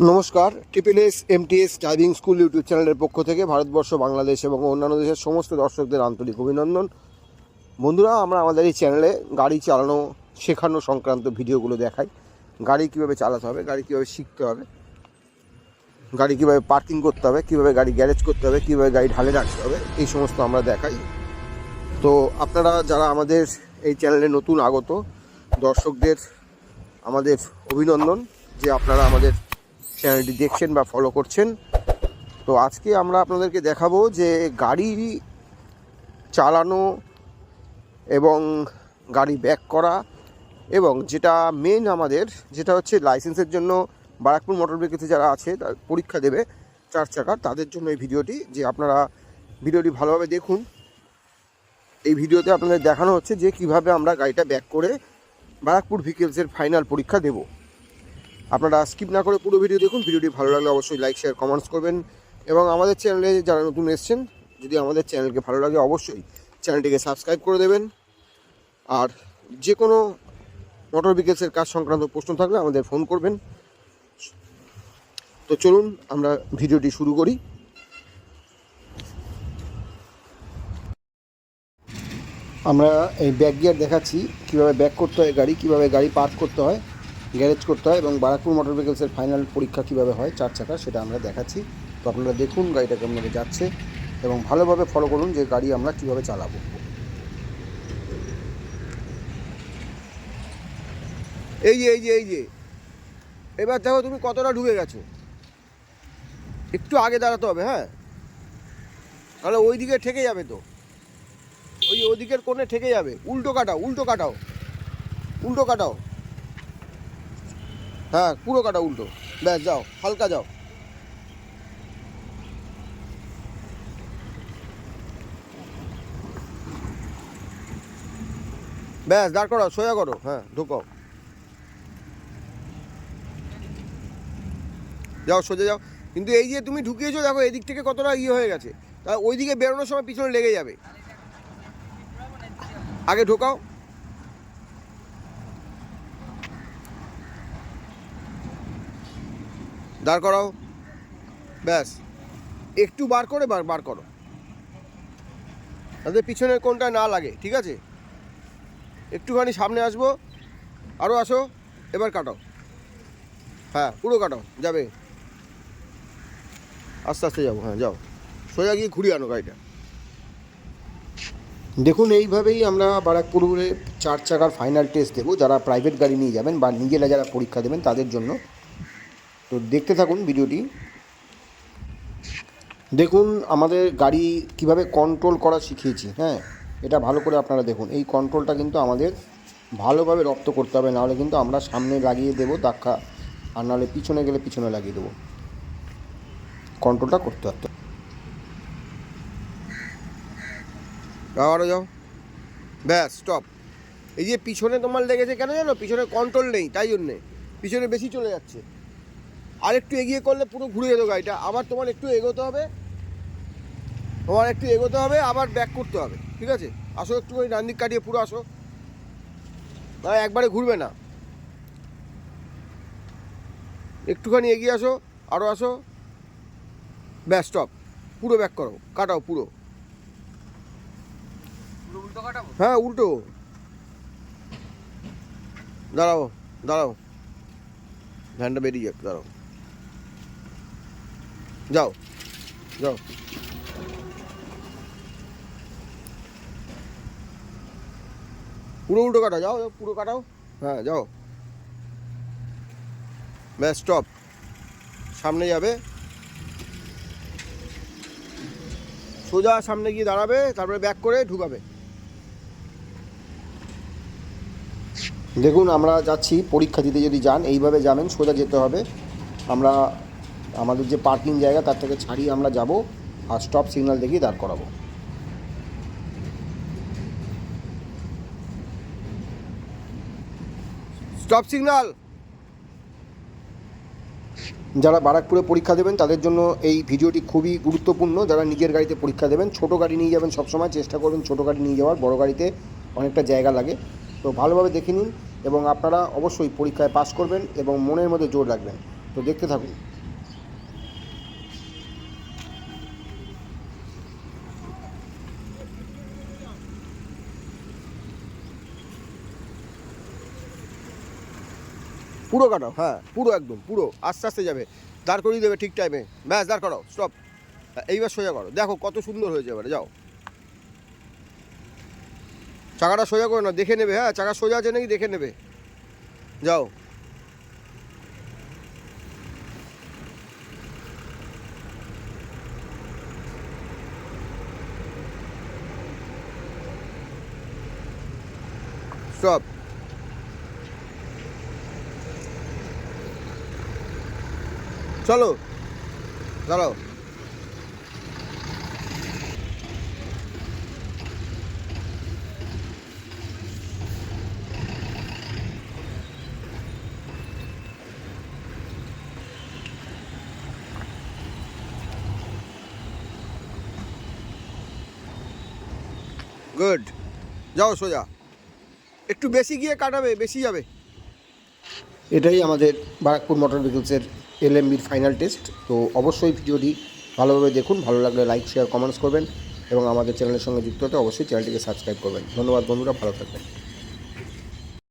নমস্কার। Triple MTS driving school YouTube চ্যানেলের পক্ষ থেকে ভারতবর্ষ, বাংলাদেশ এবং অন্যান্য দেশের সমস্ত দর্শকদের আন্তরিক অভিনন্দন। বন্ধুরা, আমরা আমাদের এই চ্যানেলে গাড়ি চালানো শেখানো সংক্রান্ত ভিডিওগুলো দেখাই। গাড়ি কীভাবে চালাতে হবে, গাড়ি কীভাবে শিখতে হবে, গাড়ি কীভাবে পার্কিং করতে হবে, কীভাবে গাড়ি গ্যারেজ করতে হবে, কীভাবে গাড়ি ঢালে রাখতে হবে, এই সমস্ত আমরা দেখাই। তো আপনারা যারা আমাদের এই চ্যানেলে নতুন আগত দর্শকদের আমাদের অভিনন্দন যে আপনারা আমাদের চ্যানেলটি দেখছেন বা ফলো করছেন। তো আজকে আমরা আপনাদেরকে দেখাবো যে গাড়ি চালানো এবং গাড়ি ব্যাক করা, এবং যেটা মেন আমাদের যেটা হচ্ছে লাইসেন্সের জন্য বারাকপুর মোটর ভেহিকলসে যারা আছে পরীক্ষা দেবে 4 চাকার, তাদের জন্য এই ভিডিওটি। যে আপনারা ভিডিওটি ভালোভাবে দেখুন। এই ভিডিওতে আপনাদের দেখানো হচ্ছে যে কিভাবে আমরা গাড়িটা ব্যাক করে বারাকপুর ভেহিকলসের ফাইনাল পরীক্ষা দেব। আপনারা স্কিপ না করে পুরো ভিডিও দেখুন। ভিডিওটি ভালো লাগলে অবশ্যই লাইক, শেয়ার, কমেন্টস করবেন। এবং আমাদের চ্যানেলে যারা নতুন এসেছেন, যদি আমাদের চ্যানেলকে ভালো লাগে অবশ্যই চ্যানেলটিকে সাবস্ক্রাইব করে দেবেন। আর যে কোনো মোটর ভেহিকলসের কাজ সংক্রান্ত প্রশ্ন থাকলে আমাদের ফোন করবেন। তো চলুন আমরা ভিডিওটি শুরু করি। আমরা এই ব্যাক গিয়ার দেখাচ্ছি কীভাবে ব্যাক করতে হয় গাড়ি, কীভাবে গাড়ি পার্ক করতে হয়, গ্যারেজ করতে হয়, এবং বারাকপুর মোটর ভেহিকলসের ফাইনাল পরীক্ষা কীভাবে হয় 4 চাকা, সেটা আমরা দেখাচ্ছি। তো আপনারা দেখুন গাড়িটা কেমনভাবে যাচ্ছে এবং ভালোভাবে ফলো করুন যে গাড়ি আমরা কীভাবে চালাবো। এই যে এবার দেখো তুমি কতটা ঢুকে গেছো। একটু আগে দাঁড়াতে হবে, হ্যাঁ, তাহলে ওই দিকে ঠেকে যাবে। তো ওই দিকের কোণে ঠেকে যাবে। উল্টো কাটাও, হ্যাঁ, পুরো কাটাও উল্টো। ব্যাস, যাও, হালকা যাও। ব্যাস, দাঁড় করাও, সোজা করো, হ্যাঁ, ঢুকাও, যাও, সোজা যাও। কিন্তু এই যে তুমি ঢুকিয়েছো, দেখো এদিক থেকে কতটা হয়ে গেছে, তা ওই দিকে বেরোনোর সময় পিছনে লেগে যাবে। আগে ঢোকাও, দাঁড় করাও, ব্যাস, একটু বার করে বার করো, তাদের পিছনের কোনটা না লাগে, ঠিক আছে? একটুখানি সামনে আসবো, আরও আসো, এবার কাটাও, হ্যাঁ, পুরো কাটাও, যাবে, আস্তে আস্তে যাবো, হ্যাঁ, যাও, সোজা গিয়ে ঘুরিয়ে আনো গাড়িটা। দেখুন, এইভাবেই আমরা বারাকপুরে 4 চাকার ফাইনাল টেস্ট দেবো যারা প্রাইভেট গাড়ি নিয়ে যাবেন বা নিজেরা যারা পরীক্ষা দেবেন তাদের জন্য। তো দেখতে থাকুন ভিডিওটি। দেখুন আমাদের গাড়ি কিভাবে কন্ট্রোল করা শিখিয়েছি, হ্যাঁ, এটা ভালো করে আপনারা দেখুন। এই কন্ট্রোলটা কিন্তু আমাদের ভালোভাবে রপ্ত করতে হবে, নাহলে কিন্তু আমরা সামনে লাগিয়ে দেবো ধাক্কা, আর নাহলে পিছনে গেলে পিছনে লাগিয়ে দেবো। কন্ট্রোলটা করতে হবে। আবারও যাও, ব্যাস, স্টপ। এই যে পিছনে তোমার লেগেছে কেন জানো? পিছনে কন্ট্রোল নেই, তাই জন্যে পিছনে বেশি চলে যাচ্ছে। আর একটু এগিয়ে করলে পুরো ঘুরে যেত গাড়িটা। আবার তোমার একটু এগোতে হবে, আবার ব্যাক করতে হবে, ঠিক আছে? আসো, একটু ওই ডান দিক কাটিয়ে পুরো আসো, না একবারে ঘুরবে না, একটুখানি এগিয়ে আসো, আরও আসো, ব্যাস, স্টপ, পুরো ব্যাক করো, কাটাও পুরো, হ্যাঁ, উল্টো, দাঁড়াও, ভ্যানটা বেরিয়ে যাক, দাঁড়াও, যাও, পুরো উল্টো কাটাও, যাও, পুরো কাটাও, হ্যাঁ, যাও, ব্যাস, স্টপ, সামনে যাবে, সোজা সামনে গিয়ে দাঁড়াবে, তারপরে ব্যাক করে ঢুকাবে। দেখুন আমরা যাচ্ছি পরীক্ষা দিতে, যদি যান এইভাবে যাবেন, সোজা যেতে হবে। আমরা আমাদের যে পার্কিং জায়গা তার থেকে ছাড়িয়ে আমরা যাব, আর স্টপ সিগন্যাল দেখিয়ে দাঁড় করাবো। Stop signal. যারা বারাকপুরে পরীক্ষা দেবেন তাদের জন্য এই ভিডিওটি খুবই গুরুত্বপূর্ণ। যারা নিজের গাড়িতে পরীক্ষা দেবেন, ছোট গাড়ি নিয়ে যাবেন, সবসময় চেষ্টা করবেন ছোট গাড়ি নিয়ে যাওয়ার, বড় গাড়িতে অনেকটা জায়গা লাগে। তো ভালোভাবে দেখে নিন এবং আপনারা অবশ্যই পরীক্ষায় পাস করবেন এবং মনের মধ্যে জোর রাখবেন তো দেখতে থাকুন। পুরো কাটাও, হ্যাঁ পুরো একদম পুরো আস্তে আস্তে যাবে, দাঁড় করিয়ে দেবে ঠিক টাইমে, ব্যাস দাঁড় করাও, স্টপ। এইবার সোজা করো, দেখো কত সুন্দর হয়েছে, এবারে যাও। চাকাটা সোজা করে না, দেখে নেবে, হ্যাঁ চাকা সোজা আছে নাকি দেখে নেবে, যাও। স্টপ। চলো দাঁড়াও। গুড, যাও সোজা, একটু বেশি গিয়ে কাটাবে, বেশি যাবে। এটাই আমাদের বারাকপুর মোটর ভেহিকলসের এলএমবির ফাইনাল টেস্ট। তো অবশ্যই ভিডিওটি ভালোভাবে দেখুন, ভালো লাগলে লাইক শেয়ার কমেন্টস করবেন এবং আমাদের চ্যানেলের সঙ্গে যুক্ত হতে অবশ্যই চ্যানেলটিকে সাবস্ক্রাইব করবেন। ধন্যবাদ বন্ধুরা, ভালো থাকবেন।